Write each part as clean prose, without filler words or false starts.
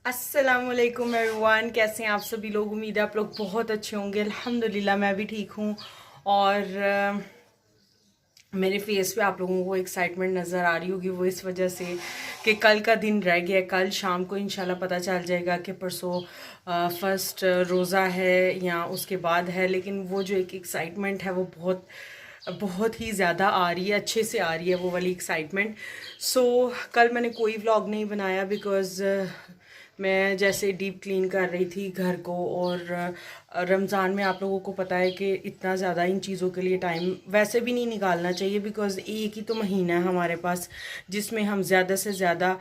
अस्सलामुअलैकुम एवरीवन, कैसे हैं आप सभी लोग। उम्मीद है आप लोग बहुत अच्छे होंगे। अल्हम्दुलिल्लाह मैं भी ठीक हूँ। और मेरे फेस पे आप लोगों को एक्साइटमेंट नज़र आ रही होगी, वो इस वजह से कि कल का दिन रह गया। कल शाम को इंशाल्लाह पता चल जाएगा कि परसों फर्स्ट रोज़ा है या उसके बाद है। लेकिन वो जो एक एक्साइटमेंट है वो बहुत बहुत ही ज़्यादा आ रही है, अच्छे से आ रही है वो वाली एक्साइटमेंट। सो कल मैंने कोई व्लॉग नहीं बनाया बिकॉज़ मैं जैसे डीप क्लीन कर रही थी घर को। और रमज़ान में आप लोगों को पता है कि इतना ज़्यादा इन चीज़ों के लिए टाइम वैसे भी नहीं निकालना चाहिए बिकॉज़ एक ही तो महीना है हमारे पास जिसमें हम ज़्यादा से ज़्यादा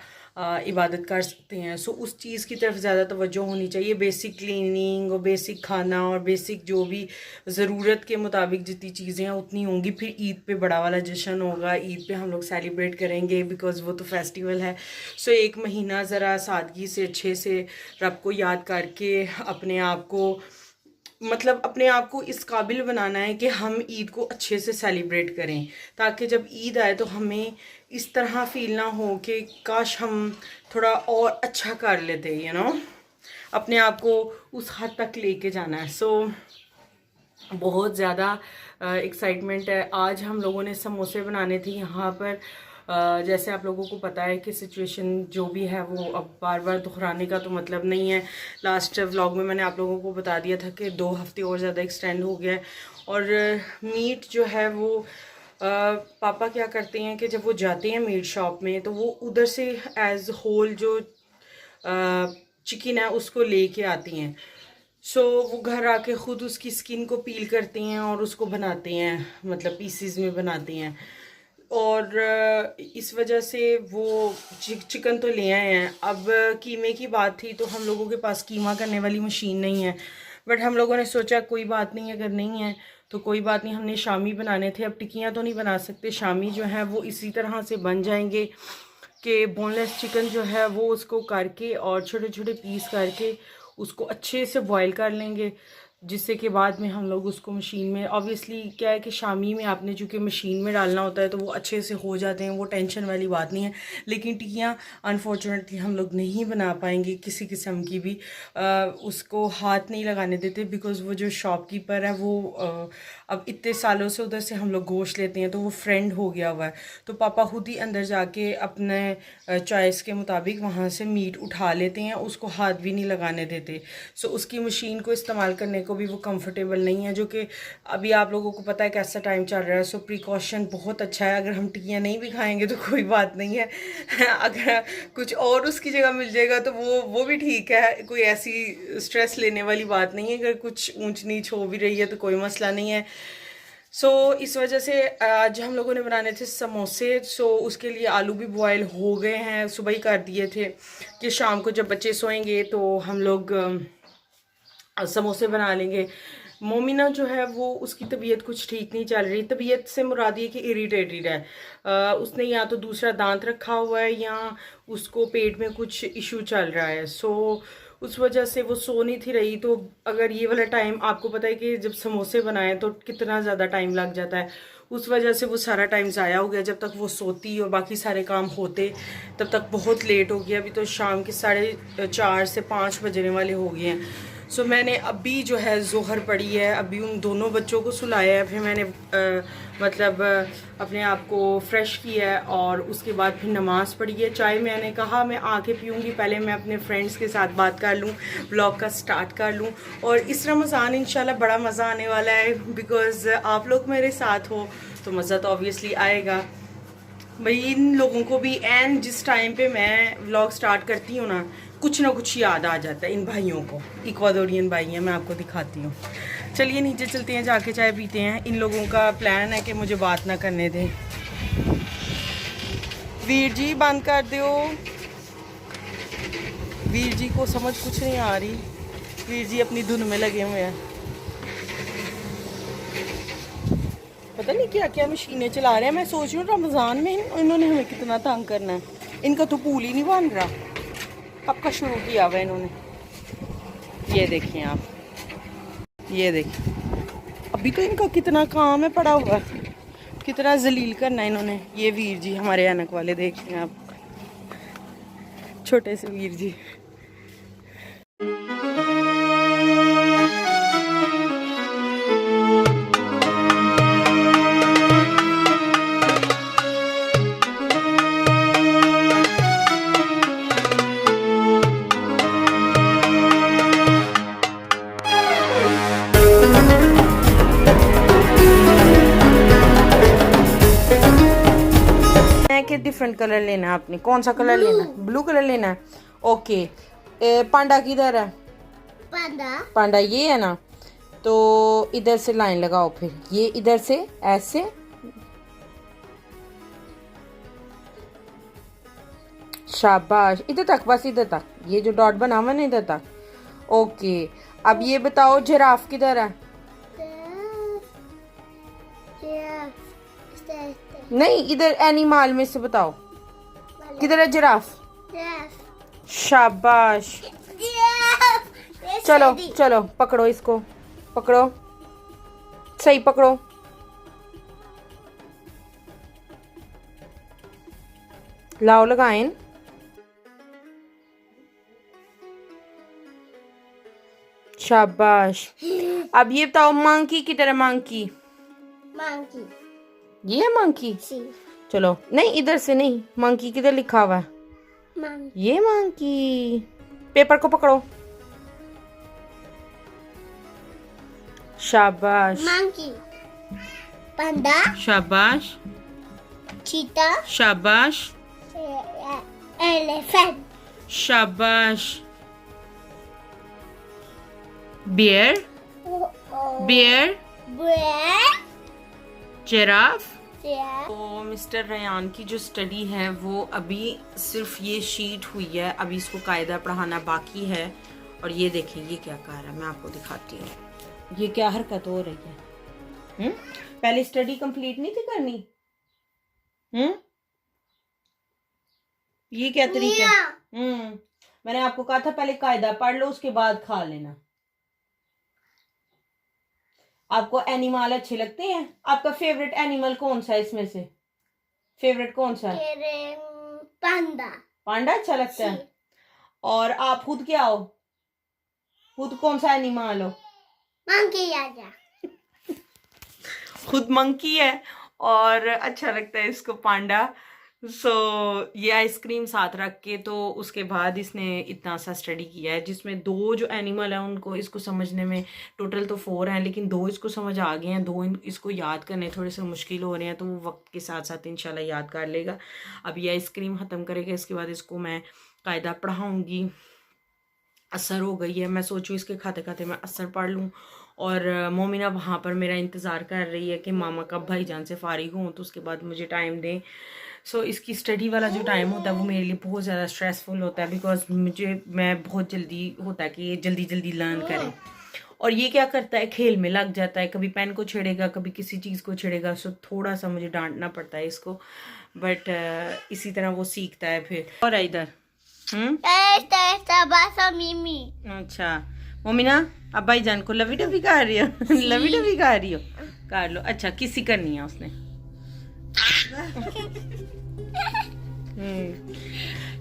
इबादत कर सकते हैं। सो उस चीज़ की तरफ ज़्यादा तवज्जो होनी चाहिए। बेसिक क्लीनिंग और बेसिक खाना और बेसिक जो भी ज़रूरत के मुताबिक जितनी चीज़ें हैं उतनी होंगी। फिर ईद पे बड़ा वाला जश्न होगा, ईद पे हम लोग सेलिब्रेट करेंगे बिकॉज़ वो तो फेस्टिवल है। सो एक महीना ज़रा सादगी से अच्छे से रब को याद करके अपने आप को अपने आप को इस काबिल बनाना है कि हम ईद को अच्छे से सेलिब्रेट करें, ताकि जब ईद आए तो हमें इस तरह फील ना हो कि काश हम थोड़ा और अच्छा कर लेते, अपने आप को उस हद तक लेके जाना है। सो बहुत ज़्यादा एक्साइटमेंट है। आज हम लोगों ने समोसे बनाने थे यहाँ पर। जैसे आप लोगों को पता है कि सिचुएशन जो भी है वो अब बार बार दोहराने का तो मतलब नहीं है। लास्ट व्लॉग में मैंने आप लोगों को बता दिया था कि 2 हफ्ते और ज़्यादा एक्सटेंड हो गया है। और मीट जो है वो पापा क्या करते हैं कि जब वो जाते हैं मीट शॉप में तो वो उधर से एज होल जो चिकन है उसको लेके आती हैं। सो वो घर आके ख़ुद उसकी स्किन को पील करते हैं और उसको बनाते हैं, मतलब पीसीज में बनाते हैं। और इस वजह से वो चिकन तो ले आए हैं। अब कीमे की बात थी तो हम लोगों के पास कीमा करने वाली मशीन नहीं है, बट हम लोगों ने सोचा कोई बात नहीं, अगर नहीं है तो कोई बात नहीं। हमने शामी बनाने थे, अब टिक्कियाँ तो नहीं बना सकते। शामी जो है वो इसी तरह से बन जाएंगे कि बोनलेस चिकन जो है वो उसको करके और छोटे छोटे पीस करके उसको अच्छे से बॉईल कर लेंगे, जिससे कि बाद में हम लोग उसको मशीन में, ऑब्वियसली क्या है कि शामी में आपने चूँकि मशीन में डालना होता है तो वो अच्छे से हो जाते हैं, वो टेंशन वाली बात नहीं है। लेकिन टिक्कियाँ अनफॉर्चुनेटली हम लोग नहीं बना पाएंगे किसी किस्म की भी। उसको हाथ नहीं लगाने देते बिकॉज़ वो जो शॉपकीपर है वो अब इतने सालों से उधर से हम लोग गोश्त लेते हैं तो वो फ्रेंड हो गया हुआ है। तो पापा खुद ही अंदर जाके अपने चॉइस के मुताबिक वहाँ से मीट उठा लेते हैं, उसको हाथ भी नहीं लगाने देते। सो उसकी मशीन को इस्तेमाल करने को भी वो कंफर्टेबल नहीं है, जो कि अभी आप लोगों को पता है कैसा टाइम चल रहा है। सो प्रिकॉशन बहुत अच्छा है। अगर हम टिक्कियाँ नहीं भी खाएंगे तो कोई बात नहीं है अगर कुछ और उसकी जगह मिल जाएगा तो वो भी ठीक है, कोई ऐसी स्ट्रेस लेने वाली बात नहीं है। अगर कुछ ऊंच नीच हो भी रही है तो कोई मसला नहीं है। सो इस वजह से आज हम लोगों ने बनाने थे समोसे। सो उसके लिए आलू भी बॉयल हो गए हैं, सुबह ही कर दिए थे कि शाम को जब बच्चे सोएंगे तो हम लोग समोसे बना लेंगे। मोमिना जो है वो उसकी तबीयत कुछ ठीक नहीं चल रही। तबीयत से मुराद ये कि इरिटेटेड है। उसने या तो दूसरा दांत रखा हुआ है या उसको पेट में कुछ इशू चल रहा है। सो उस वजह से वो सो नहीं थी रही। तो अगर ये वाला टाइम आपको पता है कि जब समोसे बनाएं तो कितना ज़्यादा टाइम लग जाता है, उस वजह से वो सारा टाइम ज़ाया हो गया। जब तक वो सोती और बाकी सारे काम होते तब तक बहुत लेट हो गया। अभी तो शाम के 4:30 से 5 बजने वाले हो गए हैं। सो मैंने अभी जो है ज़ोहर पढ़ी है, अभी उन दोनों बच्चों को सुलाया है, फिर मैंने अपने आप को फ़्रेश किया है और उसके बाद फिर नमाज़ पढ़ी है। चाय मैंने कहा मैं आके पीऊँगी, पहले मैं अपने फ्रेंड्स के साथ बात कर लूँ, ब्लॉग का स्टार्ट कर लूँ। और इस रमज़ान इंशाल्लाह बड़ा मज़ा आने वाला है बिकॉज़ आप लोग मेरे साथ हो तो मज़ा तो ऑब्वियसली आएगा। भाई इन लोगों को भी एंड जिस टाइम पे मैं व्लॉग स्टार्ट करती हूँ ना कुछ याद आ जाता है। इन भाइयों को, इक्वाडोरियन भाई हैं, मैं आपको दिखाती हूँ। चलिए नीचे चलते हैं, जाके चाय पीते हैं। इन लोगों का प्लान है कि मुझे बात ना करने दें। वीर जी बंद कर दो। वीर जी को समझ कुछ नहीं आ रही, वीर जी अपनी धुन में लगे हुए हैं। पता नहीं क्या क्या मशीनें चला रहे हैं। मैं सोच रही हूँ रमज़ान में इन्होंने हमें कितना तंग करना है। इनका तो पूल ही नहीं बन रहा, कब का शुरू किया हुआ इन्होंने। ये देखिए आप, ये देखिए अभी तो इनका कितना काम है पड़ा हुआ है। कितना जलील करना इन्होंने। ये वीर जी हमारे ऐनक वाले, देख रहे हैं आप, छोटे से वीर जी। के डिफरेंट कलर लेना है आपने। कौन सा कलर लेना है? ब्लू कलर लेना है। ओके, पांडा किधर है? पांडा ये है ना, तो इधर से लाइन लगाओ, फिर ये इधर से ऐसे, शाबाश, इधर तक, बस इधर तक, ये जो डॉट बना हुआ ना इधर तक। ओके, अब ये बताओ जिराफ किधर है? नहीं, इधर एनिमल में से बताओ किधर है जिराफ? शाबाश, चलो चलो पकड़ो इसको, पकड़ो, सही पकड़ो। लाओ लगाएं। शाबाश। अब ये बताओ मंकी किधर है? मंकी, ये है मंकी। चलो, नहीं इधर से नहीं, मंकी किधर लिखा हुआ है? ये मंकी। पेपर को पकड़ो। शाबाश। मंकी, पांडा, शाबाश, चीता, शाबाश, एलिफेंट, शाबाश, बियर, बियर, जिराफ। तो मिस्टर रयान की जो स्टडी है वो अभी सिर्फ ये शीट हुई है, अभी इसको कायदा पढ़ाना बाकी है। और ये देखें ये क्या कर रहा है, मैं आपको दिखाती हूँ ये क्या हरकत हो रही है। पहले स्टडी कंप्लीट नहीं थी करनी? ये क्या तरीका है? मैंने आपको कहा था पहले कायदा पढ़ लो, उसके बाद खा लेना। आपको एनिमल अच्छे लगते हैं? आपका फेवरेट एनिमल कौन सा है इसमें से? फेवरेट कौन सा है? पांडा। पांडा अच्छा लगता है। और आप खुद क्या हो? खुद कौन सा एनिमल हो? मंकी। आजा। खुद मंकी है और अच्छा लगता है इसको पांडा। ये आइसक्रीम साथ रख के तो उसके बाद इसने इतना सा स्टडी किया है, जिसमें 2 जो एनिमल हैं उनको इसको समझने में, टोटल तो 4 हैं लेकिन 2 इसको समझ आ गए हैं, 2 इसको याद करने थोड़े से मुश्किल हो रहे हैं, तो वो वक्त के साथ साथ इंशाल्लाह याद कर लेगा। अब ये आइसक्रीम ख़त्म करेगा, इसके बाद इसको मैं कायदा पढ़ाऊँगी। असर हो गई है, मैं सोचूँ इसके खाते खाते मैं असर पढ़ लूँ। और मोमिना वहाँ पर मेरा इंतज़ार कर रही है कि मामा कब भाईजान से फारिग हों तो उसके बाद मुझे टाइम दें। इसकी स्टडी वाला जो टाइम होता है वो मेरे लिए बहुत ज़्यादा स्ट्रेसफुल होता है, बिकॉज मैं बहुत जल्दी होता है कि ये जल्दी जल्दी लर्न करें। और ये क्या करता है, खेल में लग जाता है, कभी पेन को छेड़ेगा, कभी किसी चीज़ को छेड़ेगा। थोड़ा सा मुझे डांटना पड़ता है इसको, बट इसी तरह वो सीखता है फिर। और इधर अच्छा मोमिना, अब भाईजान को लवी डवी कर रही हो? लवी डवी कर रही हो? कर लो। अच्छा, किसी करनी है उसने।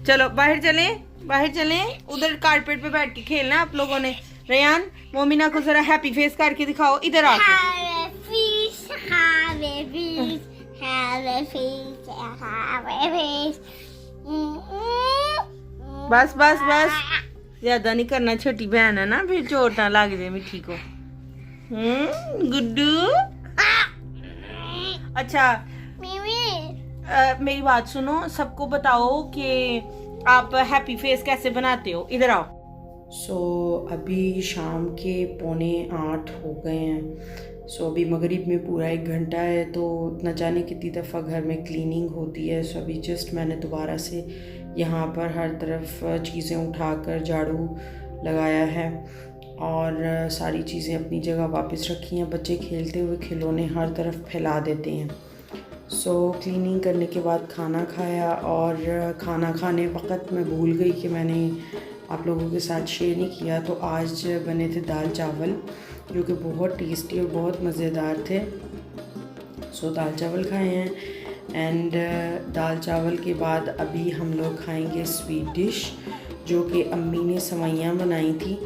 चलो बाहर चलें, उधर कारपेट पे बैठ के खेलना आप लोगों ने। रेयान, मोमिना को जरा हैप्पी फेस करके दिखाओ इधर आके। बस बस बस, ज्यादा नहीं करना, छोटी बहन है ना, फिर चोट ना लग जाए मिठी को। गुड्डू। अच्छा मेरी बात सुनो, सबको बताओ कि आप हैप्पी फेस कैसे बनाते हो। इधर आओ। अभी शाम के 7:45 हो गए हैं। अभी मगरिब में पूरा 1 घंटा है, तो न जाने कितनी दफ़ा घर में क्लीनिंग होती है। अभी जस्ट मैंने दोबारा से यहाँ पर हर तरफ चीज़ें उठाकर झाड़ू लगाया है और सारी चीज़ें अपनी जगह वापस रखी हैं। बच्चे खेलते हुए खिलौने हर तरफ फैला देते हैं। क्लीनिंग करने के बाद खाना खाया, और खाना खाने वक्त मैं भूल गई कि मैंने आप लोगों के साथ शेयर नहीं किया। तो आज बने थे दाल चावल, जो कि बहुत टेस्टी और बहुत मज़ेदार थे। सो दाल चावल खाए हैं। एंड दाल चावल के बाद अभी हम लोग खाएंगे स्वीट डिश, जो कि अम्मी ने सेवइयाँ बनाई थी।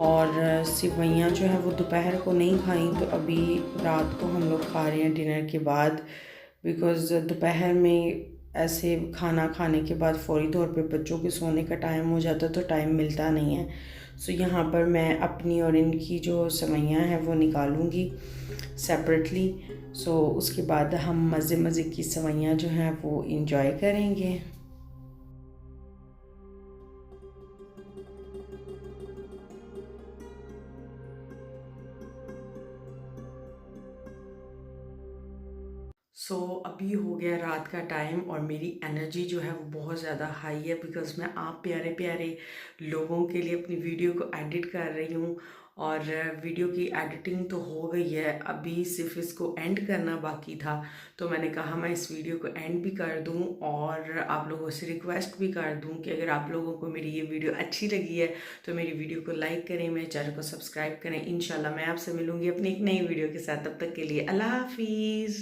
और सेवइयाँ जो है वो दोपहर को नहीं खाई, तो अभी रात को हम लोग खा रहे हैं डिनर के बाद। बिकॉज़ दोपहर में ऐसे खाना खाने के बाद फ़ौरी तौर पे बच्चों के सोने का टाइम हो जाता है, तो टाइम मिलता नहीं है। सो यहाँ पर मैं अपनी और इनकी जो सेवइयाँ हैं वो निकालूंगी सेपरेटली। सो उसके बाद हम मज़े मज़े की सेवइयाँ जो हैं वो इंजॉय करेंगे। अभी हो गया रात का टाइम और मेरी एनर्जी जो है वो बहुत ज़्यादा हाई है, बिकॉज़ मैं आप प्यारे प्यारे लोगों के लिए अपनी वीडियो को एडिट कर रही हूँ। और वीडियो की एडिटिंग तो हो गई है, अभी सिर्फ इसको एंड करना बाकी था। तो मैंने कहा मैं इस वीडियो को एंड भी कर दूँ और आप लोगों से रिक्वेस्ट भी कर दूँ कि अगर आप लोगों को मेरी ये वीडियो अच्छी लगी है तो मेरी वीडियो को लाइक करें, मेरे चैनल को सब्सक्राइब करें। इंशाल्लाह मैं आपसे मिलूँगी अपनी एक नई वीडियो के साथ। तब तक के लिए अल्लाह हाफिज़।